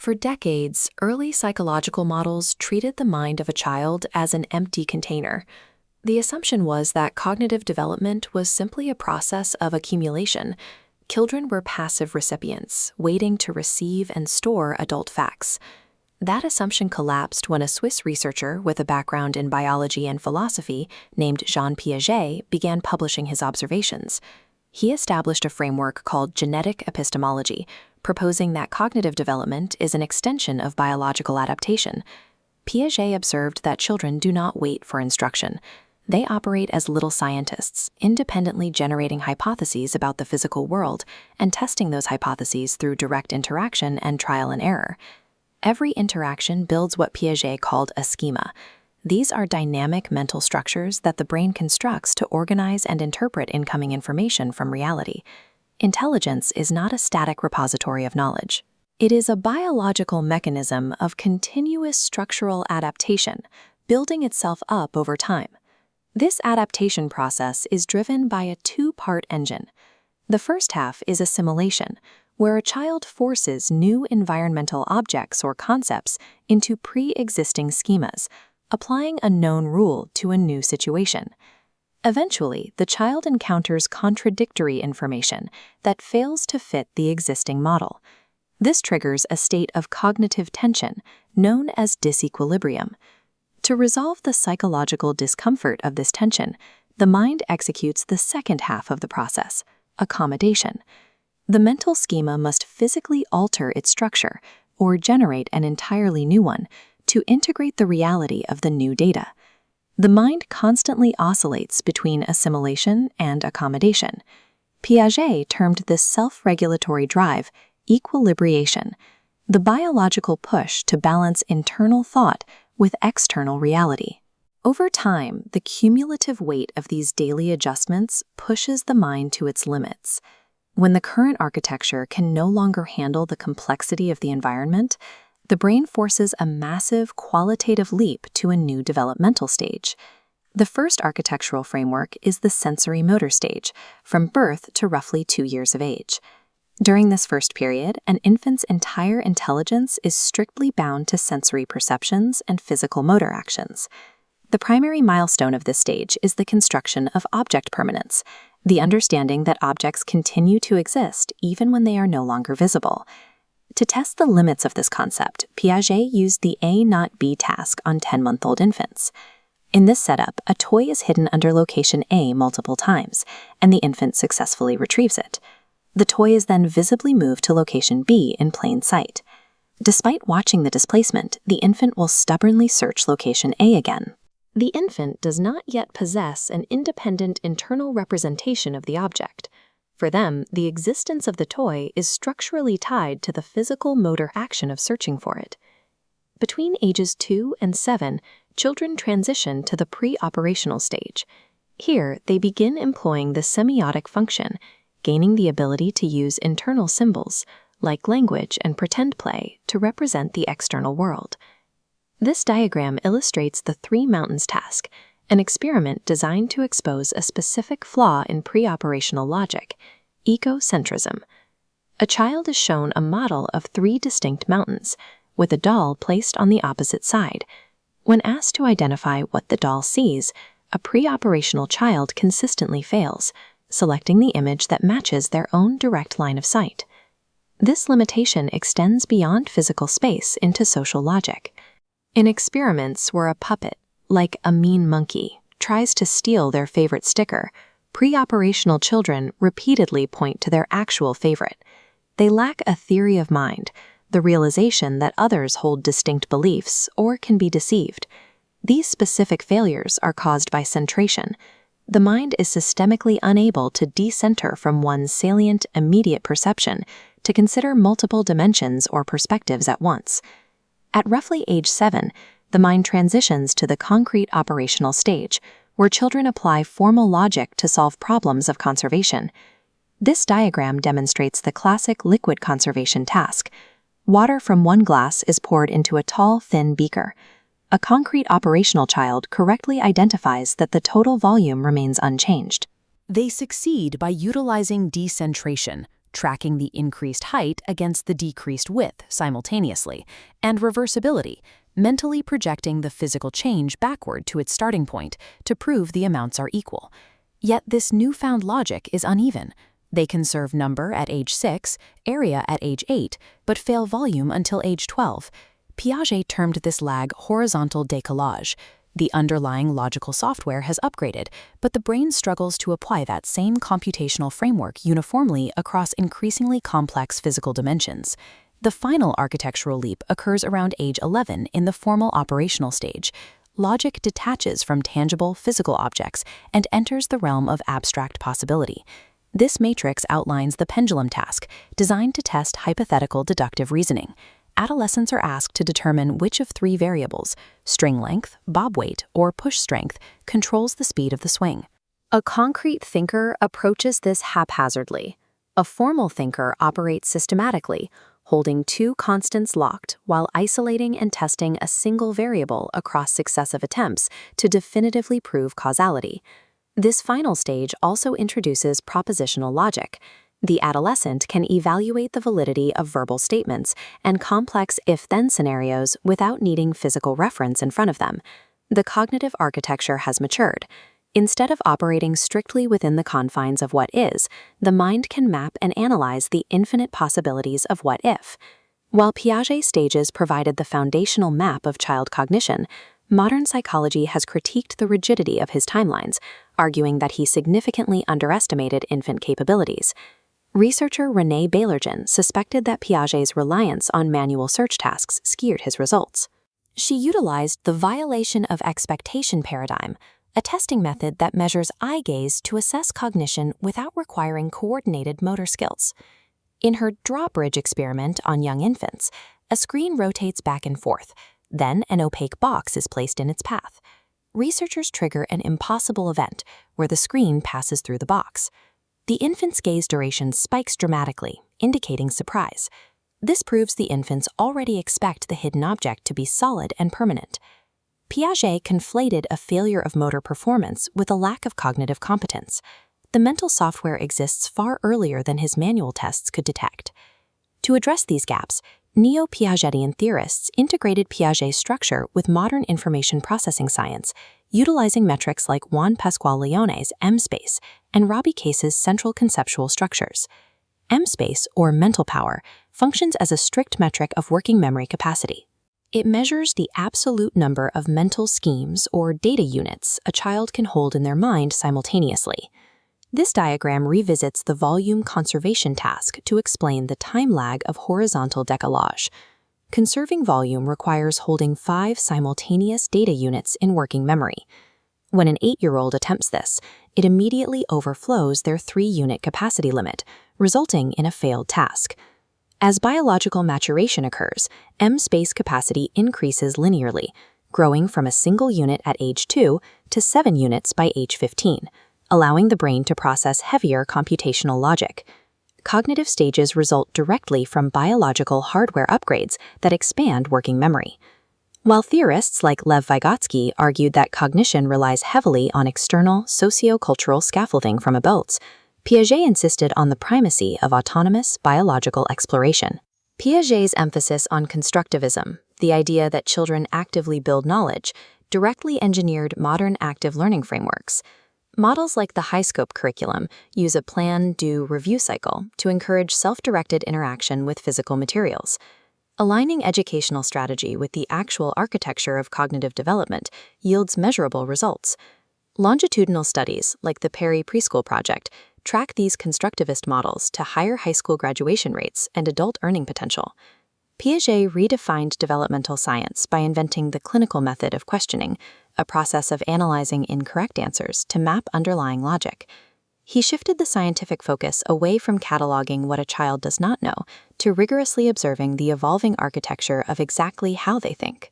For decades, early psychological models treated the mind of a child as an empty container. The assumption was that cognitive development was simply a process of accumulation. Children were passive recipients, waiting to receive and store adult facts. That assumption collapsed when a Swiss researcher with a background in biology and philosophy named Jean Piaget began publishing his observations. He established a framework called genetic epistemology, proposing that cognitive development is an extension of biological adaptation. Piaget observed that children do not wait for instruction. They operate as little scientists, independently generating hypotheses about the physical world and testing those hypotheses through direct interaction and trial and error. Every interaction builds what Piaget called a schema. These are dynamic mental structures that the brain constructs to organize and interpret incoming information from reality. Intelligence is not a static repository of knowledge. It is a biological mechanism of continuous structural adaptation, building itself up over time. This adaptation process is driven by a two-part engine. The first half is assimilation, where a child forces new environmental objects or concepts into pre-existing schemas, applying a known rule to a new situation. Eventually, the child encounters contradictory information that fails to fit the existing model. This triggers a state of cognitive tension known as disequilibrium. To resolve the psychological discomfort of this tension, the mind executes the second half of the process, accommodation. The mental schema must physically alter its structure or generate an entirely new one to integrate the reality of the new data. The mind constantly oscillates between assimilation and accommodation. Piaget termed this self-regulatory drive equilibration, the biological push to balance internal thought with external reality. Over time, the cumulative weight of these daily adjustments pushes the mind to its limits. When the current architecture can no longer handle the complexity of the environment, the brain forces a massive qualitative leap to a new developmental stage. The first architectural framework is the sensory-motor stage, from birth to roughly 2 years of age. During this first period, an infant's entire intelligence is strictly bound to sensory perceptions and physical motor actions. The primary milestone of this stage is the construction of object permanence, the understanding that objects continue to exist even when they are no longer visible. To test the limits of this concept, Piaget used the A not B task on 10-month-old infants. In this setup, a toy is hidden under location A multiple times, and the infant successfully retrieves it. The toy is then visibly moved to location B in plain sight. Despite watching the displacement, the infant will stubbornly search location A again. The infant does not yet possess an independent internal representation of the object. For them, the existence of the toy is structurally tied to the physical motor action of searching for it. Between ages 2 and 7, children transition to the pre-operational stage. Here, they begin employing the semiotic function, gaining the ability to use internal symbols, like language and pretend play, to represent the external world. This diagram illustrates the three mountains task, an experiment designed to expose a specific flaw in pre-operational logic, egocentrism. A child is shown a model of 3 distinct mountains, with a doll placed on the opposite side. When asked to identify what the doll sees, a pre-operational child consistently fails, selecting the image that matches their own direct line of sight. This limitation extends beyond physical space into social logic. In experiments where a puppet, like a mean monkey, tries to steal their favorite sticker, pre-operational children repeatedly point to their actual favorite. They lack a theory of mind, the realization that others hold distinct beliefs or can be deceived. These specific failures are caused by centration. The mind is systemically unable to decenter from one salient, immediate perception to consider multiple dimensions or perspectives at once. At roughly age 7, the mind transitions to the concrete operational stage, where children apply formal logic to solve problems of conservation. This diagram demonstrates the classic liquid conservation task. Water from one glass is poured into a tall, thin beaker. A concrete operational child correctly identifies that the total volume remains unchanged. They succeed by utilizing decentration, tracking the increased height against the decreased width simultaneously, and reversibility, mentally projecting the physical change backward to its starting point to prove the amounts are equal. Yet this newfound logic is uneven. They conserve number at age 6, area at age 8, but fail volume until age 12. Piaget termed this lag horizontal décalage. The underlying logical software has upgraded, but the brain struggles to apply that same computational framework uniformly across increasingly complex physical dimensions. The final architectural leap occurs around age 11 in the formal operational stage. Logic detaches from tangible physical objects and enters the realm of abstract possibility. This matrix outlines the pendulum task, designed to test hypothetical deductive reasoning. Adolescents are asked to determine which of 3 variables, string length, bob weight, or push strength, controls the speed of the swing. A concrete thinker approaches this haphazardly. A formal thinker operates systematically, holding 2 constants locked while isolating and testing a single variable across successive attempts to definitively prove causality. This final stage also introduces propositional logic. The adolescent can evaluate the validity of verbal statements and complex if-then scenarios without needing physical reference in front of them. The cognitive architecture has matured. Instead of operating strictly within the confines of what is, the mind can map and analyze the infinite possibilities of what if. While Piaget's stages provided the foundational map of child cognition, modern psychology has critiqued the rigidity of his timelines, arguing that he significantly underestimated infant capabilities. Researcher René Baillargeon suspected that Piaget's reliance on manual search tasks skewed his results. She utilized the violation of expectation paradigm, a testing method that measures eye gaze to assess cognition without requiring coordinated motor skills. In her drawbridge experiment on young infants, a screen rotates back and forth, then an opaque box is placed in its path. Researchers trigger an impossible event where the screen passes through the box. The infant's gaze duration spikes dramatically, indicating surprise. This proves the infants already expect the hidden object to be solid and permanent. Piaget conflated a failure of motor performance with a lack of cognitive competence. The mental software exists far earlier than his manual tests could detect. To address these gaps, Neo-Piagetian theorists integrated Piaget's structure with modern information processing science, utilizing metrics like Juan Pascual-Leone's M-space and Robbie Case's central conceptual structures. M-space, or mental power, functions as a strict metric of working memory capacity. It measures the absolute number of mental schemes or data units a child can hold in their mind simultaneously. This diagram revisits the volume conservation task to explain the time lag of horizontal décalage. Conserving volume requires holding 5 simultaneous data units in working memory. When an 8-year-old attempts this, it immediately overflows their 3-unit capacity limit, resulting in a failed task. As biological maturation occurs, M-space capacity increases linearly, growing from a single unit at age 2 to 7 units by age 15, allowing the brain to process heavier computational logic. Cognitive stages result directly from biological hardware upgrades that expand working memory. While theorists like Lev Vygotsky argued that cognition relies heavily on external sociocultural scaffolding from adults, Piaget insisted on the primacy of autonomous biological exploration. Piaget's emphasis on constructivism, the idea that children actively build knowledge, directly engineered modern active learning frameworks. Models like the high-scope curriculum use a plan, do, review cycle to encourage self-directed interaction with physical materials. Aligning educational strategy with the actual architecture of cognitive development yields measurable results. Longitudinal studies, like the Perry Preschool Project, track these constructivist models to higher high school graduation rates and adult earning potential. Piaget redefined developmental science by inventing the clinical method of questioning, a process of analyzing incorrect answers to map underlying logic. He shifted the scientific focus away from cataloging what a child does not know to rigorously observing the evolving architecture of exactly how they think.